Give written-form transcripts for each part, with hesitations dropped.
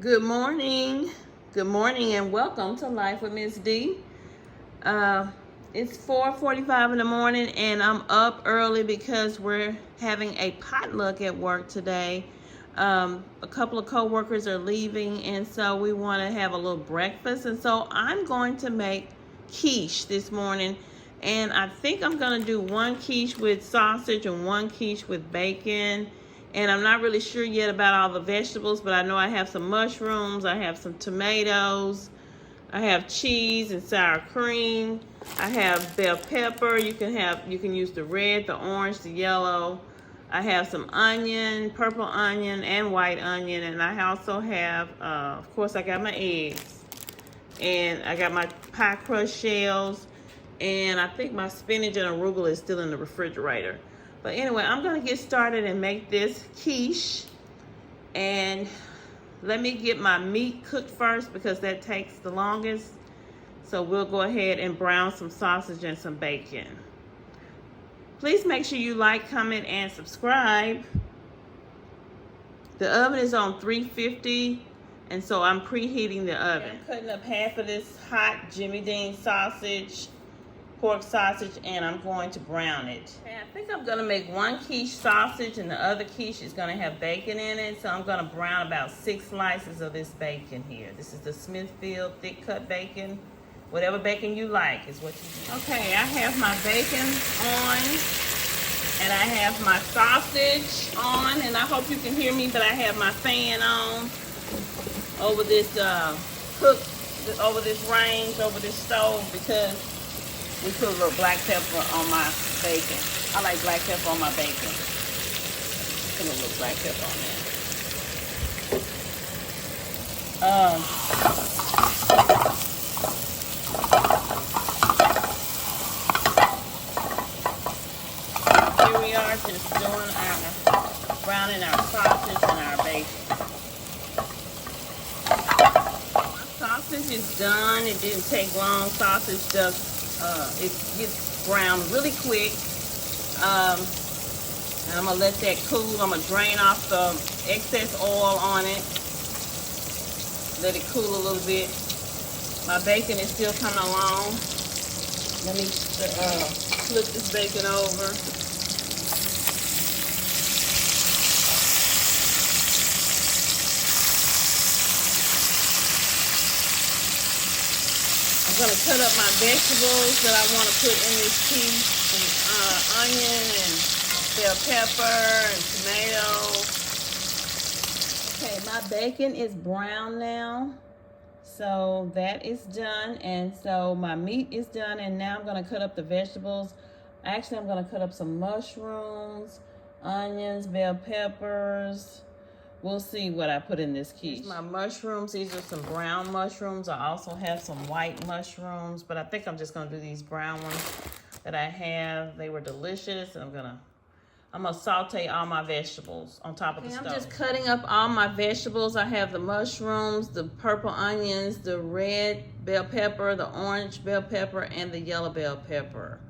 Good morning. Good morning and welcome to Life with Miss D. It's 4:45 in the morning and I'm up early because we're having a potluck at work today. A couple of coworkers are leaving and so we want to have a little breakfast, and so I'm going to make quiche this morning, and I think I'm going to do one quiche with sausage and one quiche with bacon. And I'm not really sure yet about all the vegetables, but I know I have some mushrooms, I have some tomatoes, I have cheese and sour cream, I have bell pepper. You can use the red, the orange, the yellow. I have some onion, purple onion and white onion, and I also have, of course, I got my eggs, and I got my pie crust shells, and I think my spinach and arugula is still in the refrigerator. But anyway, I'm gonna get started and make this quiche. And let me get my meat cooked first because that takes the longest. So we'll go ahead and brown some sausage and some bacon. Please make sure you like, comment, and subscribe. The oven is on 350, and so I'm preheating the oven. I'm cutting up half of this hot Jimmy Dean sausage, pork sausage, and I'm going to brown it. Okay, I think I'm going to make one quiche sausage and the other quiche is going to have bacon in it. So I'm going to brown about 6 slices of this bacon here. This is the Smithfield thick cut bacon. Whatever bacon you like is what you do. Okay, I have my bacon on and I have my sausage on, and I hope you can hear me, but I have my fan on over this over this range, over this stove, because we put a little black pepper on my bacon. I like black pepper on my bacon. Put a little black pepper on there. Here we are, just doing browning our sausage and our bacon. My sausage is done. It didn't take long. Sausage just it gets browned really quick, and I'm gonna let that cool. I'm gonna drain off the excess oil on it, let it cool a little bit. My bacon is still coming along. Let me flip this bacon over. I'm going to cut up my vegetables that I want to put in this quiche. Some onion and bell pepper and tomato. Okay, my bacon is brown now. So that is done. And so my meat is done. And now I'm going to cut up the vegetables. Actually, I'm going to cut up some mushrooms, onions, bell peppers. We'll see what I put in this quiche. My mushrooms, these are some brown mushrooms. I also have some white mushrooms, but I think I'm just gonna do these brown ones that I have. They were delicious, and I'm gonna saute all my vegetables on top of the stove. I'm just cutting up all my vegetables. I have the mushrooms, the purple onions, the red bell pepper, the orange bell pepper, and the yellow bell pepper.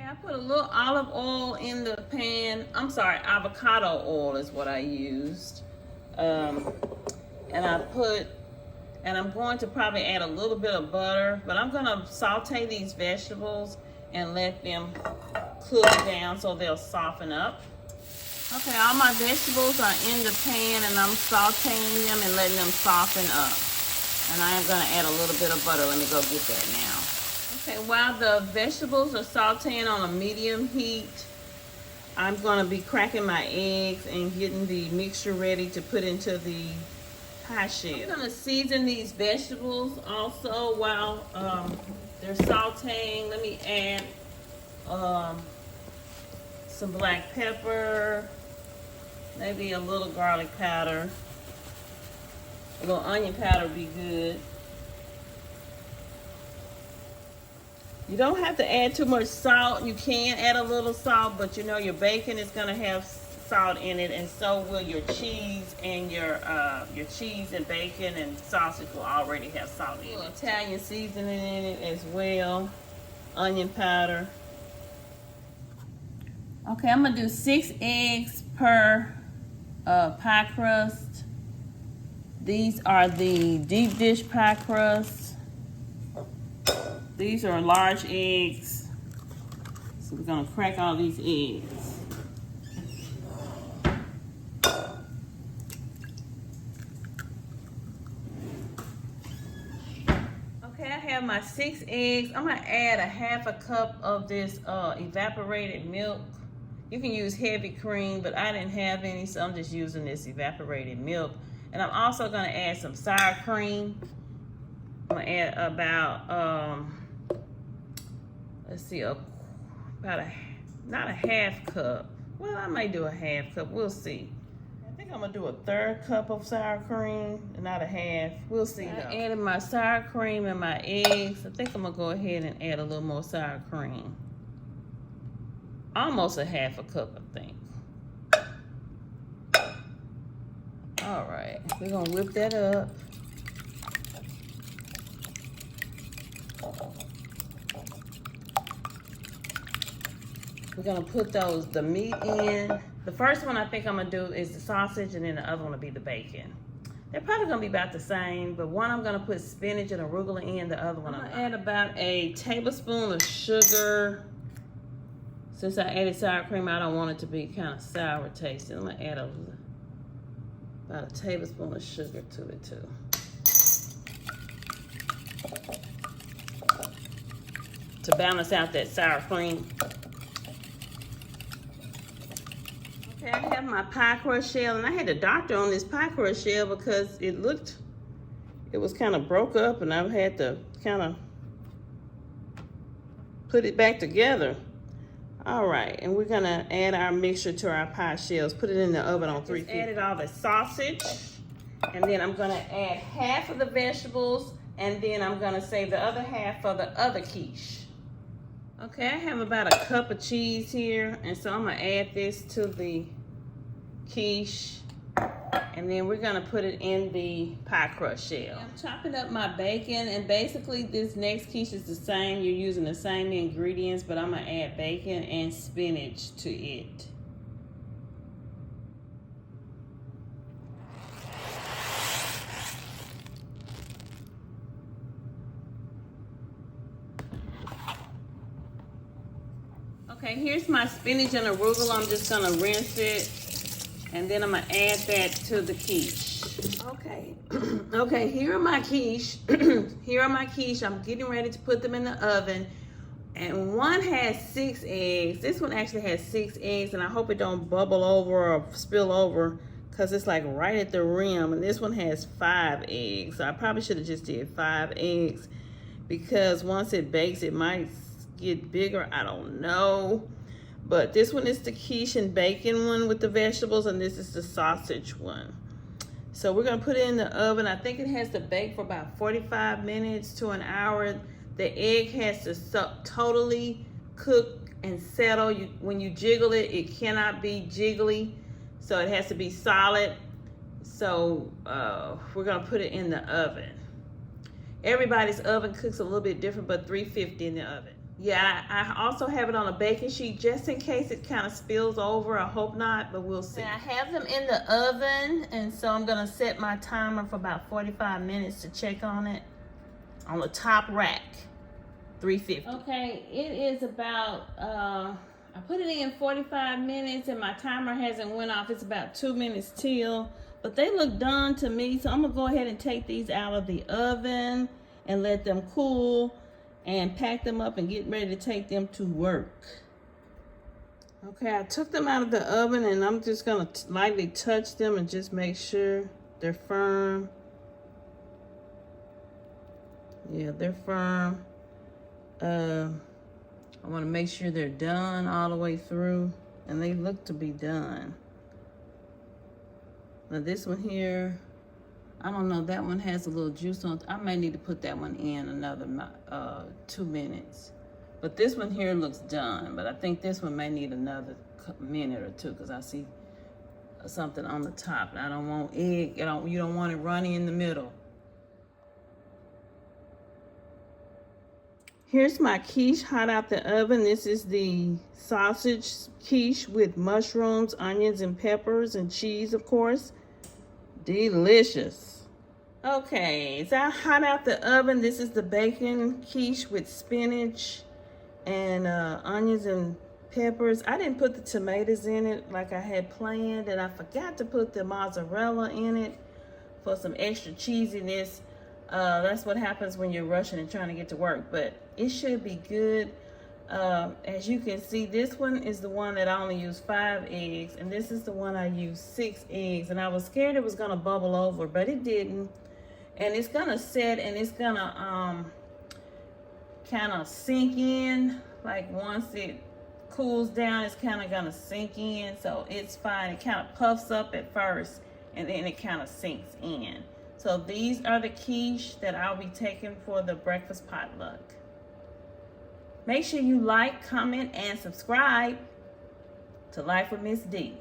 I put a little olive oil in the pan. I'm sorry, avocado oil is what I used. And I'm going to probably add a little bit of butter, but I'm gonna saute these vegetables and let them cool down so they'll soften up. Okay, all my vegetables are in the pan and I'm sauteing them and letting them soften up. And I am gonna add a little bit of butter. Let me go get that now. Okay, while the vegetables are sauteing on a medium heat, I'm going to be cracking my eggs and getting the mixture ready to put into the pie shell. I'm going to season these vegetables also while they're sauteing. Let me add some black pepper, maybe a little garlic powder. A little onion powder would be good. You don't have to add too much salt. You can add a little salt, but you know your bacon is going to have salt in it, and so will your cheese, and your cheese and bacon and sausage will already have salt in it. Italian seasoning in it as well. Onion powder. Okay, I'm going to do 6 eggs per pie crust. These are the deep dish pie crusts. These are large eggs. So we're gonna crack all these eggs. Okay, I have my 6 eggs. I'm gonna add a half a cup of this evaporated milk. You can use heavy cream, but I didn't have any, so I'm just using this evaporated milk. And I'm also gonna add some sour cream. I'm gonna add about, let's see, not a half cup. Well, I might do a half cup, we'll see. I think I'm gonna do a 1/3 cup of sour cream and not a half. We'll see. I added my sour cream and my eggs. I think I'm gonna go ahead and add a little more sour cream. Almost a half a cup, I think. All right, we're gonna whip that up. We're gonna put the meat in. The first one I think I'm gonna do is the sausage, and then the other one will be the bacon. They're probably gonna be about the same, but one I'm gonna put spinach and arugula in, the other one I'm gonna add about a tablespoon of sugar. Since I added sour cream, I don't want it to be kind of sour tasting. I'm gonna add about a tablespoon of sugar to it too. To balance out that sour cream. Okay, I have my pie crust shell, and I had the doctor on this pie crust shell because it was kind of broke up, and I've had to kind of put it back together. All right, and we're gonna add our mixture to our pie shells. Put it in the oven on 350. Added all the sausage, and then I'm gonna add half of the vegetables, and then I'm gonna save the other half for the other quiche. Okay, I have about a cup of cheese here, and so I'm gonna add this to the quiche, and then we're gonna put it in the pie crust shell. I'm chopping up my bacon, and basically this next quiche is the same. You're using the same ingredients, but I'm gonna add bacon and spinach to it. Okay, here's my spinach and arugula. I'm just gonna rinse it, and then I'm gonna add that to the quiche. Okay, okay, here are my quiche. Here are my quiche. I'm getting ready to put them in the oven. And one has 6 eggs. This one actually has 6 eggs, and I hope it don't bubble over or spill over because it's like right at the rim. And this one has 5 eggs. So I probably should have just did 5 eggs because once it bakes, it might get bigger. I don't know. But this one is the quiche and bacon one with the vegetables, and this is the sausage one. So we're gonna put it in the oven. I think it has to bake for about 45 minutes to an hour. The egg has to totally cook and settle. When you jiggle it, it cannot be jiggly. So it has to be solid. So we're gonna put it in the oven. Everybody's oven cooks a little bit different, but 350 in the oven. Yeah, I also have it on a baking sheet just in case it kind of spills over. I hope not, but we'll see. I have them in the oven, and so I'm gonna set my timer for about 45 minutes to check on it. On the top rack, 350. Okay, it is about, I put it in 45 minutes and my timer hasn't went off. It's about 2 minutes till, but they look done to me. So I'm gonna go ahead and take these out of the oven and let them cool and pack them up and get ready to take them to work. Okay, I took them out of the oven, and I'm just gonna lightly touch them and just make sure they're firm. Yeah, they're firm. I wanna make sure they're done all the way through, and they look to be done. Now this one here, I don't know, that one has a little juice on it. I may need to put that one in another 2 minutes. But this one here looks done, but I think this one may need another minute or 2 because I see something on the top. And I don't want egg, you don't want it runny in the middle. Here's my quiche hot out the oven. This is the sausage quiche with mushrooms, onions, and peppers, and cheese, of course. Delicious. Okay, it's out hot out the oven. This is the bacon quiche with spinach and onions and peppers. I didn't put the tomatoes in it like I had planned, and I forgot to put the mozzarella in it for some extra cheesiness. That's what happens when you're rushing and trying to get to work, but it should be good. As you can see, this one is the one that I only used 5 eggs, and this is the one I used 6 eggs, and I was scared it was gonna bubble over, but it didn't. And it's gonna set, and it's gonna kind of sink in. Like once it cools down, it's kind of gonna sink in, so it's fine. It kind of puffs up at first, and then it kind of sinks in. So these are the quiche that I'll be taking for the breakfast potluck. Make sure you like, comment, and subscribe to Life with Miss D.